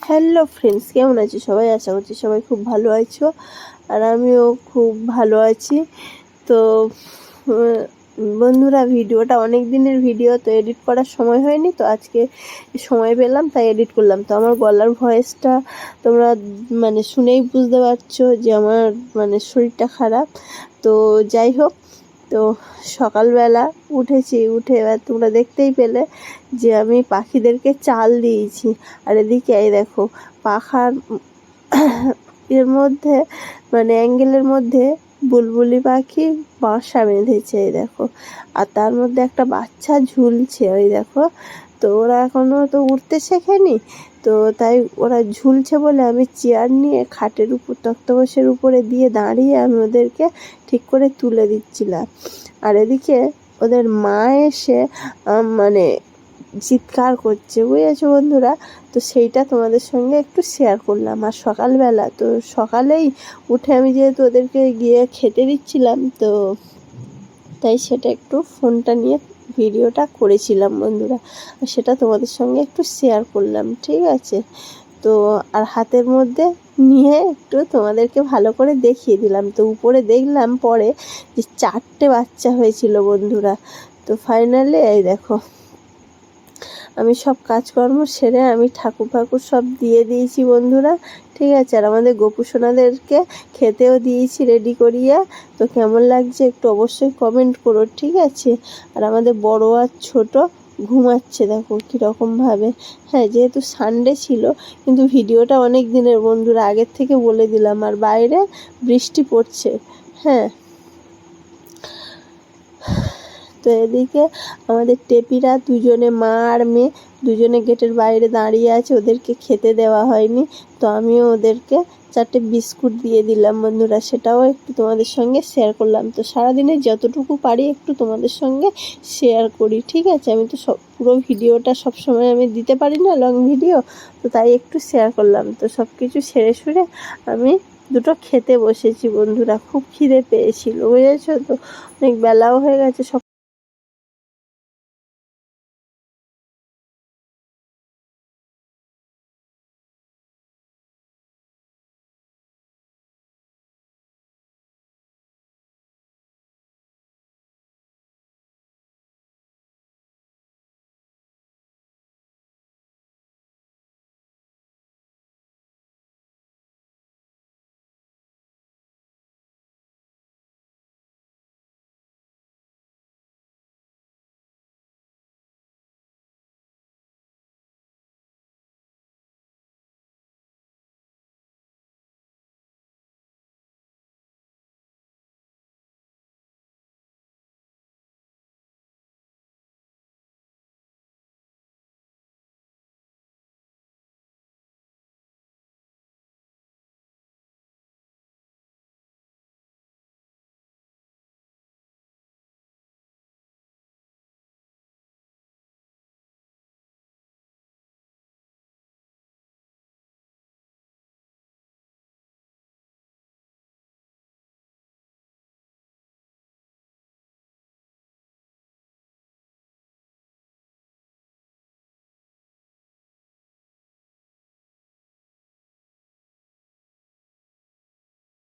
Hello friends, কেমন আছো সবাই? আশা করছি সবাই খুব ভালো আছো, আর আমিও খুব ভালো আছি। তো বন্ধুরা, ভিডিওটা অনেক দিনের ভিডিও, তো এডিট করার সময় হয়নি, তো আজকে সময় পেলাম তাই এডিট করলাম। তো আমার গলার ভয়েসটা তোমরা শুনেই বুঝতে পারছো যে আমার শরীরটা খারাপ। তো যাই হোক, তো সকালবেলা উঠে এবার তোমরা দেখতেই পেলে যে আমি পাখিদেরকে চাল দিয়েছি। আর এদিকে এই দেখো, পাখার এর মধ্যে অ্যাঙ্গেলের মধ্যে বুলবুলি পাখি বাসা বেঁধেছে, এই দেখো। আর তার মধ্যে একটা বাচ্চা ঝুলছে, ওই দেখো। তো ওরা এখনো তো উঠতে শেখেনি, তো তাই ওরা ঝুলছে বলে আমি চেয়ার নিয়ে খাটের উপর, তক্তপোষের উপরে দিয়ে দাঁড়িয়ে আমি ওদেরকে ঠিক করে তুলে দিচ্ছিলাম। আর এদিকে ওদের মা এসে চিৎকার করছে, বুঝেছো বন্ধুরা? তো সেইটা তোমাদের সঙ্গে একটু শেয়ার করলাম। আর সকালবেলা তো সকালেই উঠে আমি যেহেতু ওদেরকে গিয়ে খেতে দিচ্ছিলাম, তো তাই সেটা একটু ফোনটা নিয়ে ভিডিওটা করেছিলাম বন্ধুরা, আর সেটা তোমাদের সঙ্গে একটু শেয়ার করলাম, ঠিক আছে? তো আর হাতের মধ্যে নিয়ে একটু তোমাদেরকে ভালো করে দেখিয়ে দিলাম। তো উপরে দেখলাম পরে যে 4টে বাচ্চা হয়েছিল বন্ধুরা। তো ফাইনালি এই দেখো, আমি সব কাজকর্ম সেরে আমি ঠাকুর ফাকুর সব দিয়ে দিয়েছি বন্ধুরা, ঠিক আছে? আর আমাদের গোপুসোনাদেরকে খেতেও দিয়েছি রেডি করিয়ে। তো কেমন লাগছে একটু অবশ্যই কমেন্ট করো, ঠিক আছে? আর আমাদের বড় আর ছোট ঘুমাচ্ছে, দেখো কীরকমভাবে। হ্যাঁ, যেহেতু সানডে ছিল, কিন্তু ভিডিওটা অনেক দিনের বন্ধুরা, আগের থেকে বলে দিলাম। আর বাইরে বৃষ্টি পড়ছে, হ্যাঁ। তো এদিকে আমাদের টেপিরা দুজনে, মা আর মেয়ে দুজনে গেটের বাইরে দাঁড়িয়ে আছে, ওদেরকে খেতে দেওয়া হয়নি। তো আমিও ওদেরকে 4টে বিস্কুট দিয়ে দিলাম বন্ধুরা, সেটাও একটু তোমাদের সঙ্গে শেয়ার করলাম। তো সারাদিনে যতটুকু পারি একটু তোমাদের সঙ্গে শেয়ার করি, ঠিক আছে? আমি তো পুরো ভিডিওটা সবসময় আমি দিতে পারি না, লং ভিডিও, তো তাই একটু শেয়ার করলাম। তো সব কিছু সেরে সুরে আমি দুটো খেতে বসেছি বন্ধুরা, খুব খিদে পেয়েছিল, বুঝেছো? তো অনেক বেলাও হয়ে গেছে।